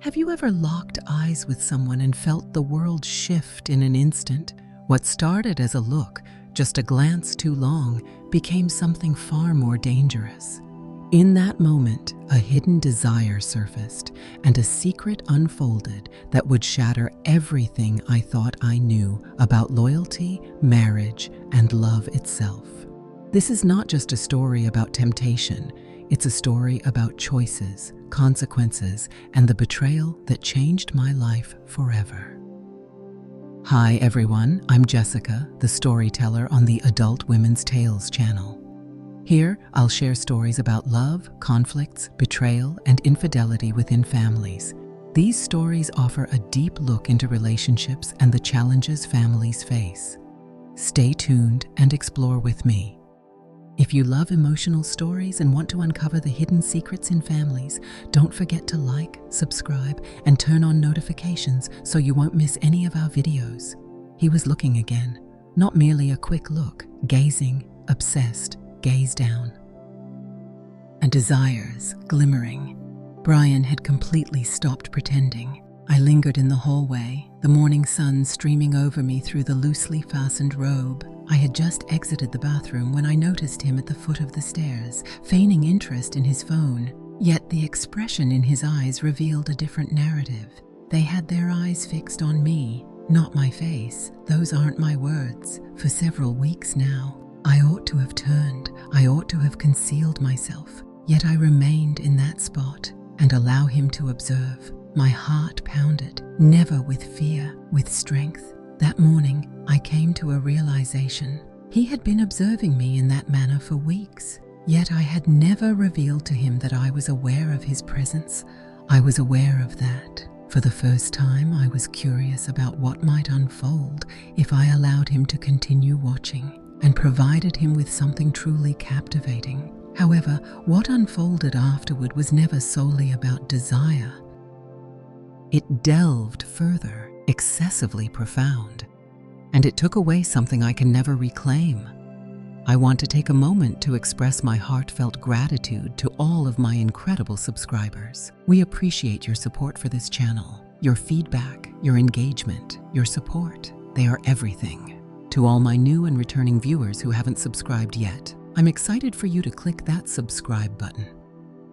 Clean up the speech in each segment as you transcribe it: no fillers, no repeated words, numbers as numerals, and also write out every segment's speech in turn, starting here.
Have you ever locked eyes with someone and felt the world shift in an instant? What started as a look, just a glance too long, became something far more dangerous. In that moment, a hidden desire surfaced and a secret unfolded that would shatter everything I thought I knew about loyalty, marriage, and love itself. This is not just a story about temptation. It's a story about choices, consequences, and the betrayal that changed my life forever. Hi everyone, I'm Jessica, the storyteller on the Adult Women's Tales channel. Here, I'll share stories about love, conflicts, betrayal, and infidelity within families. These stories offer a deep look into relationships and the challenges families face. Stay tuned and explore with me. If you love emotional stories and want to uncover the hidden secrets in families, don't forget to like, subscribe, and turn on notifications so you won't miss any of our videos. He was looking again, not merely a quick look, gazing, obsessed, gaze down. And desires glimmering. Brian had completely stopped pretending. I lingered in the hallway, the morning sun streaming over me through the loosely fastened robe. I had just exited the bathroom when I noticed him at the foot of the stairs, feigning interest in his phone. Yet the expression in his eyes revealed a different narrative. They had their eyes fixed on me, not my face. Those aren't my words. For several weeks now, I ought to have turned. I ought to have concealed myself. Yet I remained in that spot and allow him to observe. My heart pounded, never with fear, with strength. That morning, I came to a realization. He had been observing me in that manner for weeks, yet I had never revealed to him that I was aware of his presence. I was aware of that. For the first time, I was curious about what might unfold if I allowed him to continue watching and provided him with something truly captivating. However, what unfolded afterward was never solely about desire. It delved further, excessively profound, and it took away something I can never reclaim. I want to take a moment to express my heartfelt gratitude to all of my incredible subscribers. We appreciate your support for this channel. Your feedback, your engagement, your support, they are everything. To all my new and returning viewers who haven't subscribed yet, I'm excited for you to click that subscribe button.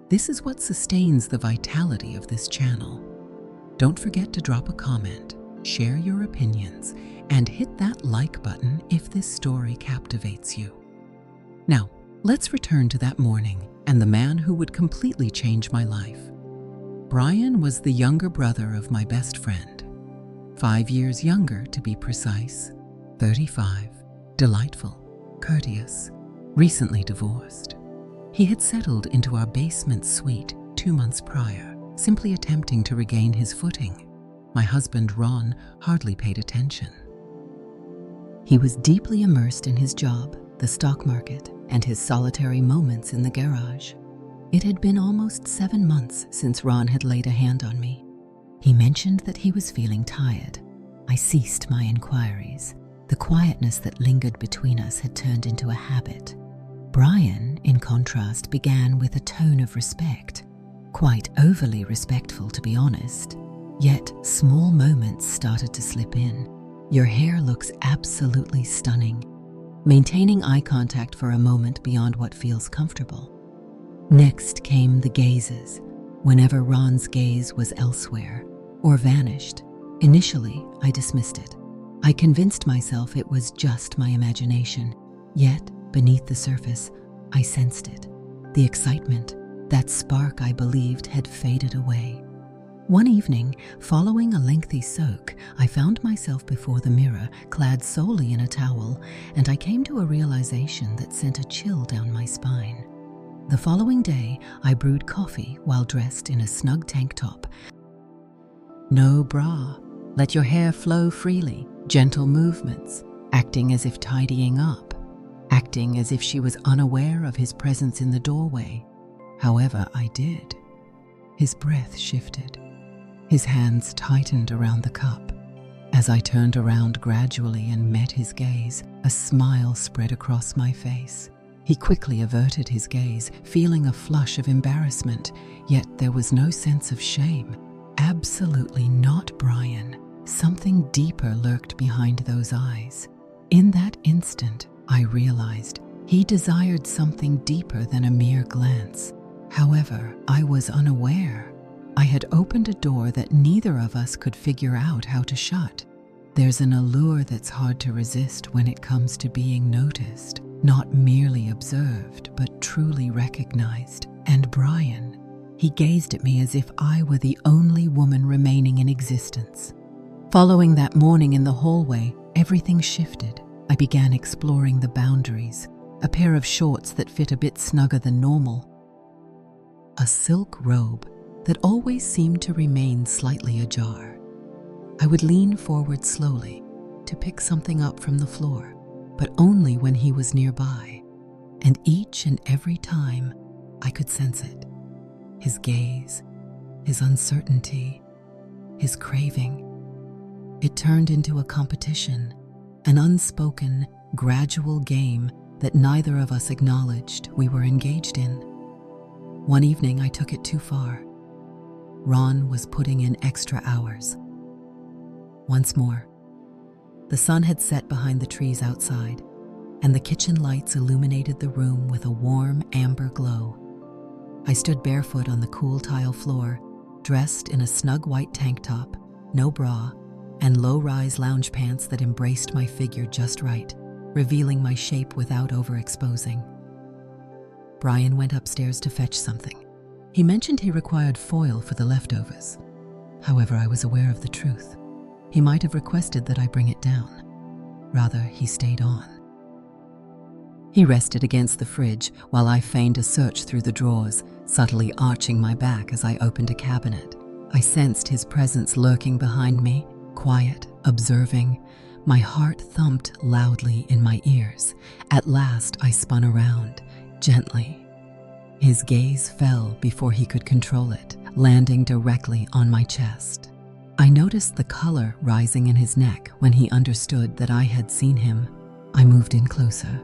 This is what sustains the vitality of this channel. Don't forget to drop a comment, share your opinions, and hit that like button if this story captivates you. Now, let's return to that morning and the man who would completely change my life. Brian was the younger brother of my best friend. 5 years younger, to be precise. 35, delightful, courteous, recently divorced. He had settled into our basement suite 2 months prior, simply attempting to regain his footing. My husband, Ron, hardly paid attention. He was deeply immersed in his job, the stock market, and his solitary moments in the garage. It had been almost 7 months since Ron had laid a hand on me. He mentioned that he was feeling tired. I ceased my inquiries. The quietness that lingered between us had turned into a habit. Brian, in contrast, began with a tone of respect. Quite overly respectful, to be honest. Yet, small moments started to slip in. Your hair looks absolutely stunning. Maintaining eye contact for a moment beyond what feels comfortable. Next came the gazes, whenever Ron's gaze was elsewhere or vanished. Initially, I dismissed it. I convinced myself it was just my imagination. Yet, beneath the surface, I sensed it. The excitement, that spark I believed had faded away. One evening, following a lengthy soak, I found myself before the mirror, clad solely in a towel, and I came to a realization that sent a chill down my spine. The following day, I brewed coffee while dressed in a snug tank top. No bra. Let your hair flow freely, gentle movements, acting as if tidying up, acting as if she was unaware of his presence in the doorway. However, I did. His breath shifted. His hands tightened around the cup. As I turned around gradually and met his gaze, a smile spread across my face. He quickly averted his gaze, feeling a flush of embarrassment, yet there was no sense of shame. Absolutely not Brian. Something deeper lurked behind those eyes. In that instant, I realized he desired something deeper than a mere glance. However, I was unaware. I had opened a door that neither of us could figure out how to shut. There's an allure that's hard to resist when it comes to being noticed, not merely observed, but truly recognized. And Brian, he gazed at me as if I were the only woman remaining in existence. Following that morning in the hallway, everything shifted. I began exploring the boundaries, a pair of shorts that fit a bit snugger than normal, a silk robe that always seemed to remain slightly ajar. I would lean forward slowly to pick something up from the floor, but only when he was nearby, and each and every time I could sense it. His gaze, his uncertainty, his craving. It turned into a competition, an unspoken, gradual game that neither of us acknowledged we were engaged in. One evening I took it too far. Ron was putting in extra hours. Once more, the sun had set behind the trees outside, and the kitchen lights illuminated the room with a warm amber glow. I stood barefoot on the cool tile floor, dressed in a snug white tank top, no bra, and low-rise lounge pants that embraced my figure just right, revealing my shape without overexposing. Brian went upstairs to fetch something. He mentioned he required foil for the leftovers. However, I was aware of the truth. He might have requested that I bring it down. Rather, he stayed on. He rested against the fridge while I feigned a search through the drawers, subtly arching my back as I opened a cabinet. I sensed his presence lurking behind me, quiet, observing. My heart thumped loudly in my ears. At last, I spun around, gently. His gaze fell before he could control it, landing directly on my chest. I noticed the color rising in his neck when he understood that I had seen him. I moved in closer.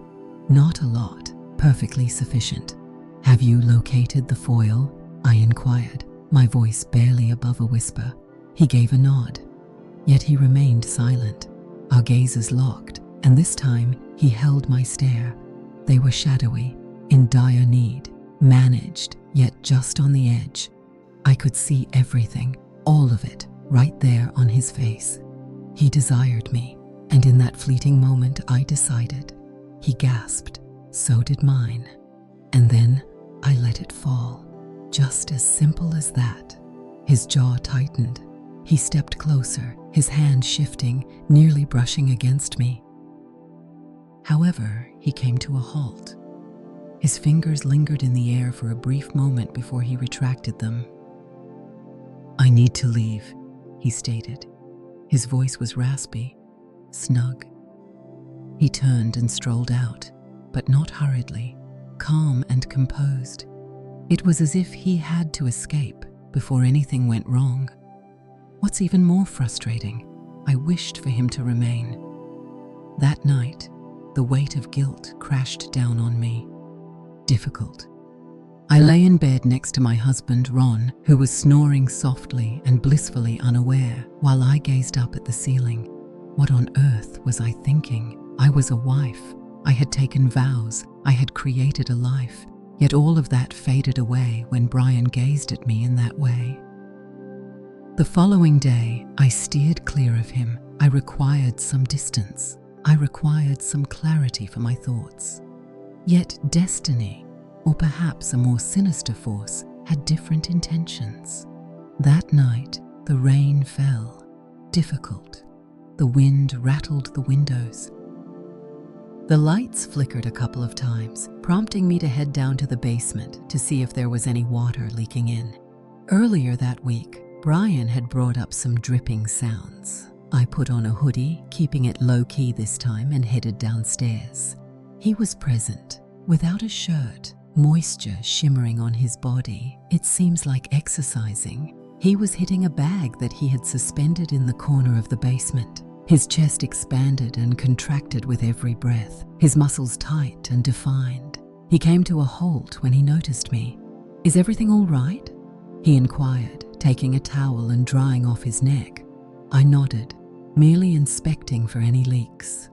Not a lot, perfectly sufficient. "Have you located the foil?" I inquired, my voice barely above a whisper. He gave a nod, yet he remained silent. Our gazes locked, and this time he held my stare. They were shadowy, in dire need, managed, yet just on the edge. I could see everything, all of it, right there on his face. He desired me, and in that fleeting moment I decided. He gasped, so did mine. And then I let it fall, just as simple as that. His jaw tightened. He stepped closer, his hand shifting, nearly brushing against me. However, he came to a halt. His fingers lingered in the air for a brief moment before he retracted them. "I need to leave," he stated. His voice was raspy, snug. He turned and strolled out, but not hurriedly, calm and composed. It was as if he had to escape before anything went wrong. What's even more frustrating, I wished for him to remain. That night, the weight of guilt crashed down on me. Difficult. I lay in bed next to my husband, Ron, who was snoring softly and blissfully unaware, while I gazed up at the ceiling. What on earth was I thinking? I was a wife. I had taken vows. I had created a life. Yet all of that faded away when Brian gazed at me in that way. The following day, I steered clear of him. I required some distance. I required some clarity for my thoughts. Yet destiny, or perhaps a more sinister force, had different intentions. That night, the rain fell, difficult. The wind rattled the windows. The lights flickered a couple of times, prompting me to head down to the basement to see if there was any water leaking in. Earlier that week, Brian had brought up some dripping sounds. I put on a hoodie, keeping it low-key this time, and headed downstairs. He was present, without a shirt, moisture shimmering on his body. It seems like exercising. He was hitting a bag that he had suspended in the corner of the basement. His chest expanded and contracted with every breath, his muscles tight and defined. He came to a halt when he noticed me. "Is everything all right?" he inquired, taking a towel and drying off his neck. I nodded, merely inspecting for any leaks.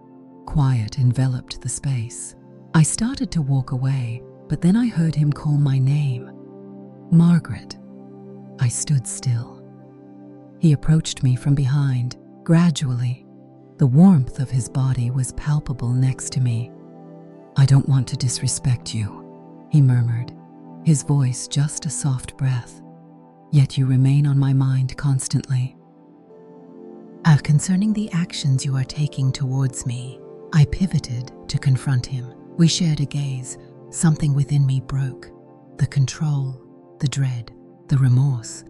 Quiet enveloped the space. I started to walk away, but then I heard him call my name. Margaret. I stood still. He approached me from behind, gradually. The warmth of his body was palpable next to me. "I don't want to disrespect you," he murmured, his voice just a soft breath. "Yet you remain on my mind constantly." Concerning the actions you are taking towards me, I pivoted to confront him. We shared a gaze. Something within me broke. The control, the dread, the remorse.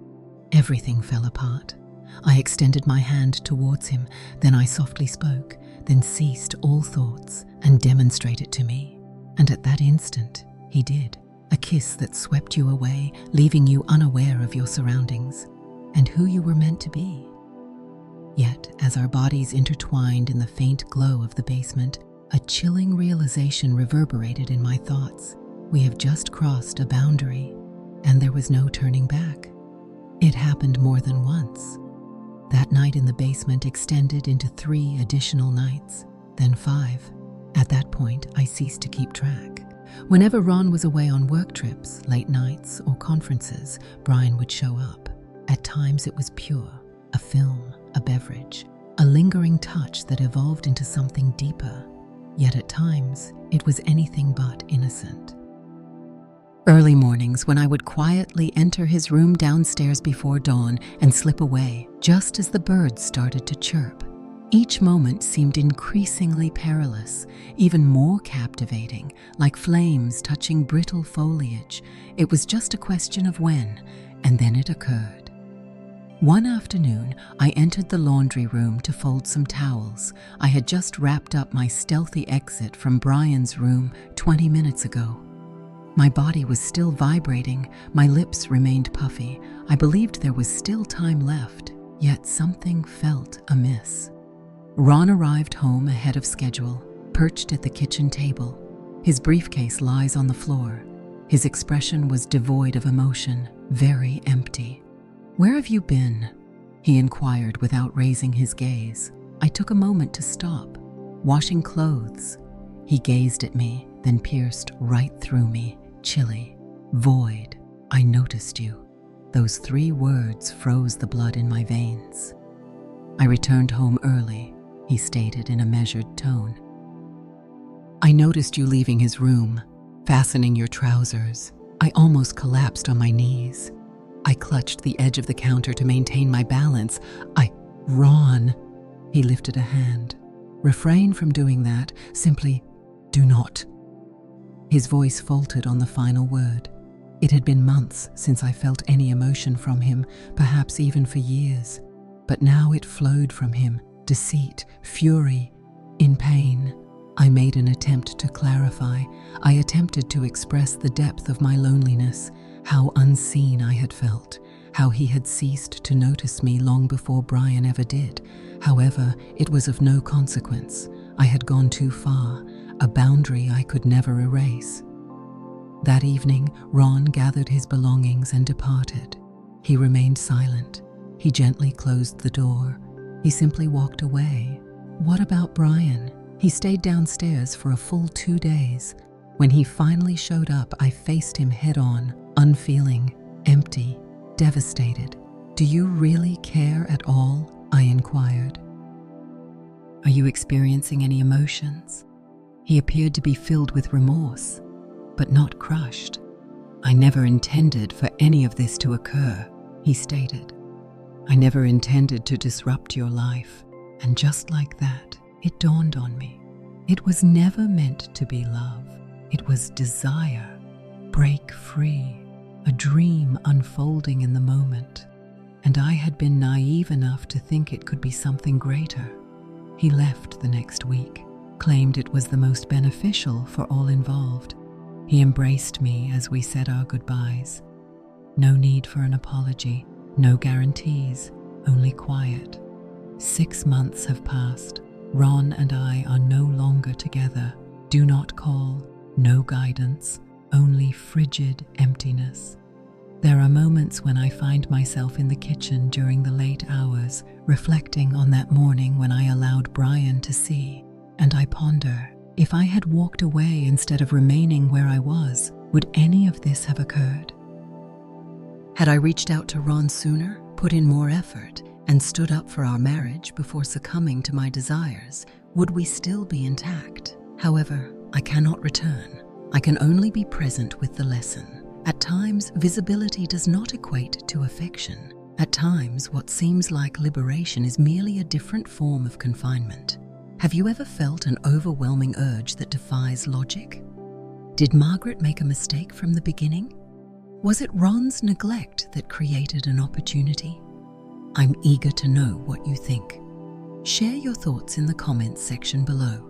Everything fell apart. I extended my hand towards him, then I softly spoke, then ceased all thoughts and demonstrated to me. And at that instant, he did. A kiss that swept you away, leaving you unaware of your surroundings and who you were meant to be. Yet, as our bodies intertwined in the faint glow of the basement, a chilling realization reverberated in my thoughts. We have just crossed a boundary, and there was no turning back. It happened more than once. That night in the basement extended into 3 additional nights, then 5. At that point, I ceased to keep track. Whenever Ron was away on work trips, late nights, or conferences, Brian would show up. At times it was pure, a film, a beverage, a lingering touch that evolved into something deeper. Yet at times, it was anything but innocent. Early mornings when I would quietly enter his room downstairs before dawn and slip away, just as the birds started to chirp. Each moment seemed increasingly perilous, even more captivating, like flames touching brittle foliage. It was just a question of when, and then it occurred. One afternoon, I entered the laundry room to fold some towels. I had just wrapped up my stealthy exit from Brian's room 20 minutes ago. My body was still vibrating, my lips remained puffy. I believed there was still time left, yet something felt amiss. Ron arrived home ahead of schedule, perched at the kitchen table. His briefcase lies on the floor. His expression was devoid of emotion, very empty. "Where have you been?" he inquired without raising his gaze. I took a moment to stop. "Washing clothes." He gazed at me, then pierced right through me, chilly. "Void. I noticed you." Those 3 words froze the blood in my veins. "I returned home early," he stated in a measured tone. "I noticed you leaving his room, fastening your trousers." I almost collapsed on my knees. I clutched the edge of the counter to maintain my balance. "Ron," he lifted a hand. "Refrain from doing that. Simply, do not." His voice faltered on the final word. It had been months since I felt any emotion from him, perhaps even for years. But now it flowed from him, deceit, fury, in pain. I made an attempt to clarify. I attempted to express the depth of my loneliness, how unseen I had felt, how he had ceased to notice me long before Brian ever did. However, it was of no consequence. I had gone too far, a boundary I could never erase. That evening, Ron gathered his belongings and departed. He remained silent. He gently closed the door. He simply walked away. What about Brian? He stayed downstairs for a full 2 days. When he finally showed up, I faced him head-on, unfeeling, empty, devastated. "Do you really care at all?" I inquired. "Are you experiencing any emotions?" He appeared to be filled with remorse, but not crushed. "I never intended for any of this to occur," he stated. "I never intended to disrupt your life." And just like that, it dawned on me. It was never meant to be love. It was desire. Break free. A dream unfolding in the moment. And I had been naive enough to think it could be something greater. He left the next week, claimed it was the most beneficial for all involved. He embraced me as we said our goodbyes. No need for an apology, no guarantees, only quiet. 6 months have passed. Ron and I are no longer together. Do not call, no guidance, only frigid emptiness. There are moments when I find myself in the kitchen during the late hours, reflecting on that morning when I allowed Brian to see, and I ponder, if I had walked away instead of remaining where I was, would any of this have occurred? Had I reached out to Ron sooner, put in more effort, and stood up for our marriage before succumbing to my desires, would we still be intact? However, I cannot return. I can only be present with the lesson. At times, visibility does not equate to affection. At times, what seems like liberation is merely a different form of confinement. Have you ever felt an overwhelming urge that defies logic? Did Margaret make a mistake from the beginning? Was it Ron's neglect that created an opportunity? I'm eager to know what you think. Share your thoughts in the comments section below.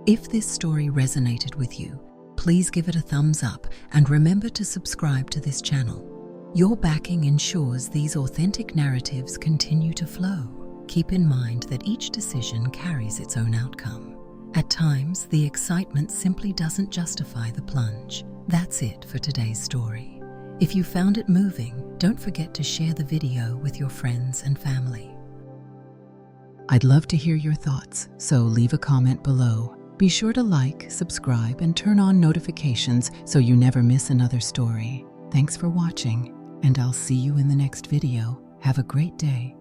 If this story resonated with you, please give it a thumbs up and remember to subscribe to this channel. Your backing ensures these authentic narratives continue to flow. Keep in mind that each decision carries its own outcome. At times, the excitement simply doesn't justify the plunge. That's it for today's story. If you found it moving, don't forget to share the video with your friends and family. I'd love to hear your thoughts, so leave a comment below. Be sure to like, subscribe, and turn on notifications so you never miss another story. Thanks for watching, and I'll see you in the next video. Have a great day.